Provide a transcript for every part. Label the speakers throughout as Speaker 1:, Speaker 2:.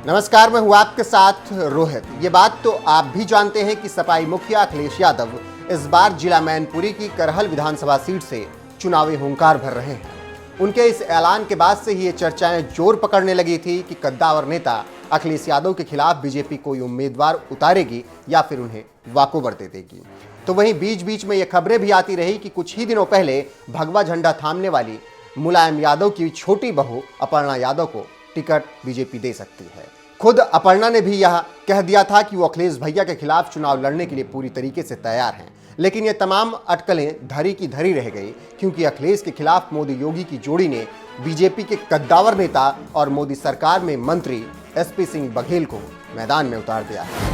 Speaker 1: नमस्कार, मैं हूं आपके साथ रोहित। ये बात तो आप भी जानते हैं कि सपाई मुखिया अखिलेश यादव इस बार जिला मैनपुरी की करहल विधानसभा सीट से चुनावी हुंकार भर रहे हैं। उनके इस ऐलान के बाद से ही ये चर्चाएं जोर पकड़ने लगी थी कि कद्दावर नेता अखिलेश यादव के खिलाफ बीजेपी कोई उम्मीदवार उतारेगी या फिर उन्हें वॉकओवर दे देगी। तो वहीं बीच बीच में ये खबरें भी आती रही कि कुछ ही दिनों पहले भगवा झंडा थामने वाली मुलायम यादव की छोटी बहू अपर्णा यादव को टिकट बीजेपी दे सकती है। खुद अपर्णा ने भी यह कह दिया था कि वो अखिलेश भैया के खिलाफ चुनाव लड़ने के लिए पूरी तरीके से तैयार हैं। लेकिन ये तमाम अटकलें धरी की धरी रह गई, क्योंकि अखिलेश के खिलाफ मोदी योगी की जोड़ी ने बीजेपी के कद्दावर नेता और मोदी सरकार में मंत्री एसपी सिंह बघेल को मैदान में उतार दिया है।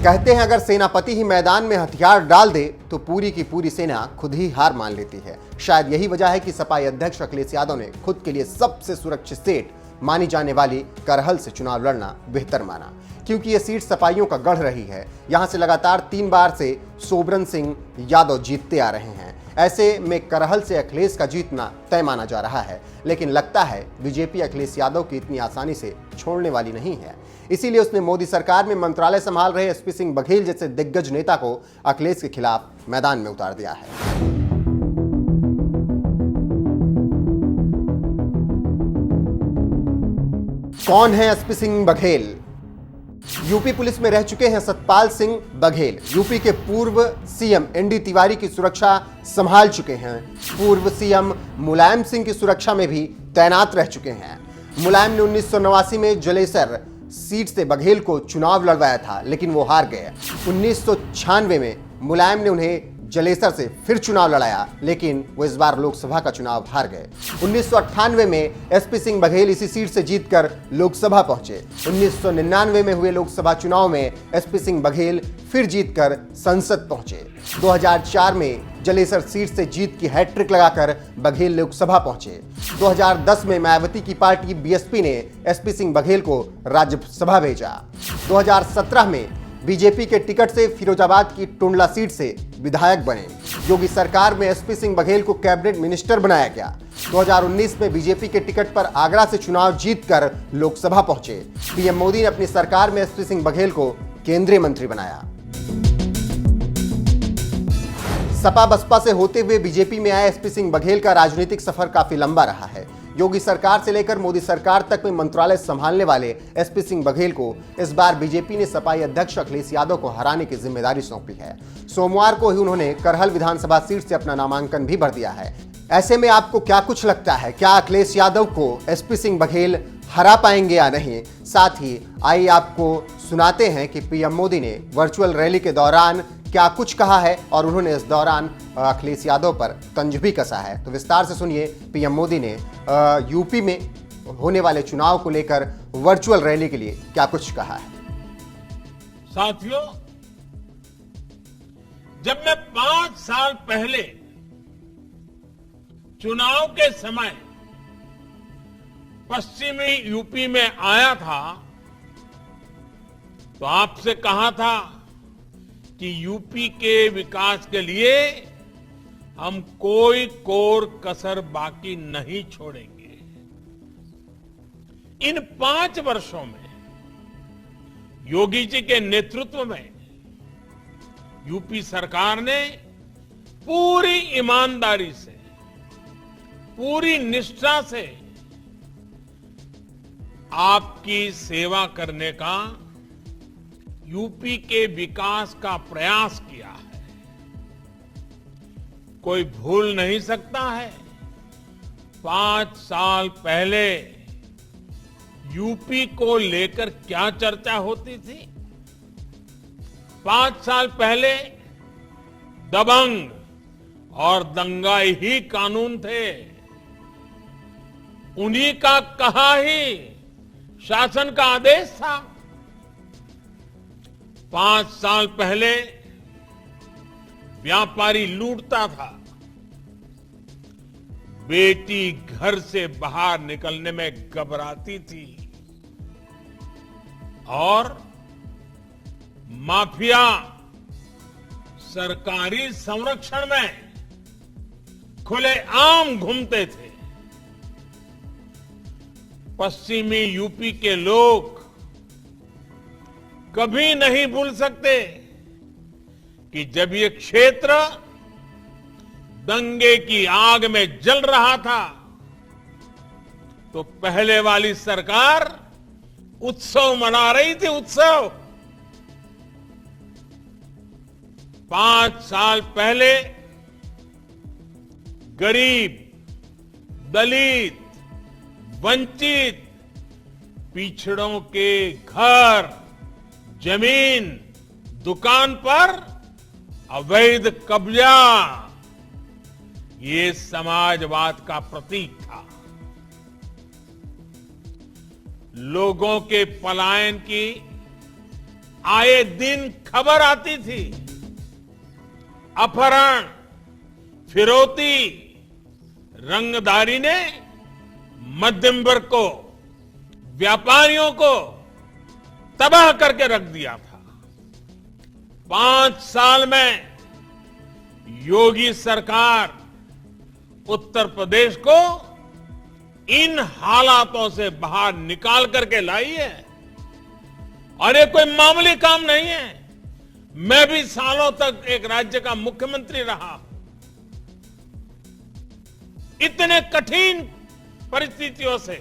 Speaker 1: कहते हैं अगर सेनापति ही मैदान में हथियार डाल दे तो पूरी की पूरी सेना खुद ही हार मान लेती है। शायद यही वजह है कि सपाई अध्यक्ष अखिलेश यादव ने खुद के लिए सबसे सुरक्षित सीट मानी जाने वाली करहल से चुनाव लड़ना बेहतर माना, क्योंकि ये सीट सपाइयों का गढ़ रही है। यहां से लगातार 3 बार से सोबरन सिंह यादव जीतते आ रहे हैं। ऐसे में करहल से अखिलेश का जीतना तय माना जा रहा है। लेकिन लगता है बीजेपी अखिलेश यादव की इतनी आसानी से छोड़ने वाली नहीं है। इसीलिए उसने मोदी सरकार में मंत्रालय संभाल रहे एसपी सिंह बघेल जैसे दिग्गज नेता को अखिलेश के खिलाफ मैदान में उतार दिया है। कौन है SP Singh Baghel? UP police में रह चुके हैं सतपाल सिंह बघेल। यूपी के पूर्व सीएम एनडी तिवारी की सुरक्षा संभाल चुके हैं। पूर्व सीएम मुलायम सिंह की सुरक्षा में भी तैनात रह चुके हैं। मुलायम ने 1989 में जलेसर सीट से बघेल को चुनाव लड़वाया था, लेकिन वो हार गए। 1996 में मुलायम ने उन्हें जलेसर से फिर चुनाव लड़ाया, लेकिन वो इस बार लोकसभा का चुनाव हार गए। 1998 में एसपी सिंह बघेल इसी सीट से जीतकर लोकसभा पहुंचे। 1999 में हुए लोकसभा चुनाव में एसपी सिंह बघेल फिर जीतकर संसद पहुंचे। 2004 में जलेसर सीट से जीत की हैट्रिक लगाकर बघेल लोकसभा पहुंचे। 2010 में मायावती की पार्टी बीएसपी ने एसपी सिंह बघेल को राज्यसभा भेजा। 2017 में बीजेपी के टिकट से फिरोजाबाद की टुंडला सीट से विधायक बने। योगी सरकार में एसपी सिंह बघेल को कैबिनेट मिनिस्टर बनाया गया। 2019 में बीजेपी के टिकट पर आगरा से चुनाव जीतकर लोकसभा पहुंचे। पीएम मोदी ने अपनी सरकार में एसपी सिंह बघेल को केंद्रीय मंत्री बनाया। सपा बसपा से होते हुए बीजेपी में आए एसपी सिंह बघेल का राजनीतिक सफर काफी लंबा रहा है। योगी सरकार से लेकर मोदी सरकार तक में मंत्रालय संभालने वाले एसपी सिंह बघेल को इस बार बीजेपी ने सपाई अध्यक्ष अखिलेश यादव को हराने की जिम्मेदारी सौंपी है। सोमवार को ही उन्होंने करहल विधानसभा सीट से अपना नामांकन भी भर दिया है। ऐसे में आपको क्या कुछ लगता है, क्या अखिलेश यादव को एसपी सिंह बघेल हरा पाएंगे या नहीं? साथ ही आइए आपको सुनाते हैं कि पीएम मोदी ने वर्चुअल रैली के दौरान क्या कुछ कहा है और उन्होंने इस दौरान अखिलेश यादव पर तंज भी कसा है। तो विस्तार से सुनिए पीएम मोदी ने यूपी में होने वाले चुनाव को लेकर वर्चुअल रैली के लिए क्या कुछ कहा है।
Speaker 2: साथियों, जब मैं 5 साल पहले चुनाव के समय पश्चिमी यूपी में आया था तो आपसे कहा था कि यूपी के विकास के लिए हम कोई कोर कसर बाकी नहीं छोड़ेंगे। इन 5 वर्षों में योगी जी के नेतृत्व में यूपी सरकार ने पूरी ईमानदारी से, पूरी निष्ठा से आपकी सेवा करने का, यूपी के विकास का प्रयास किया है। कोई भूल नहीं सकता है 5 साल पहले यूपी को लेकर क्या चर्चा होती थी। 5 साल पहले दबंग और दंगाई ही कानून थे। उन्हीं का कहा ही शासन का आदेश था। 5 साल पहले व्यापारी लूटता था, बेटी घर से बाहर निकलने में घबराती थी और माफिया सरकारी संरक्षण में खुलेआम घूमते थे। पश्चिमी यूपी के लोग कभी नहीं भूल सकते कि जब ये क्षेत्र दंगे की आग में जल रहा था तो पहले वाली सरकार उत्सव मना रही थी, उत्सव। 5 साल पहले गरीब, दलित, वंचित, पिछड़ों के घर, जमीन, दुकान पर अवैध कब्जा, ये समाजवाद का प्रतीक था। लोगों के पलायन की आए दिन खबर आती थी। अपहरण, फिरौती, रंगदारी ने मध्यम वर्ग को, व्यापारियों को तबाह करके रख दिया था। 5 साल में योगी सरकार उत्तर प्रदेश को इन हालातों से बाहर निकाल करके लाई है और ये कोई मामूली काम नहीं है। मैं भी सालों तक एक राज्य का मुख्यमंत्री रहा। इतने कठिन परिस्थितियों से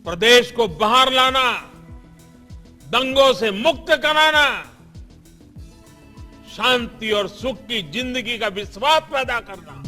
Speaker 2: प्रदेश को बाहर लाना, दंगों से मुक्त कराना, शांति और सुख की जिंदगी का विश्वास पैदा करना,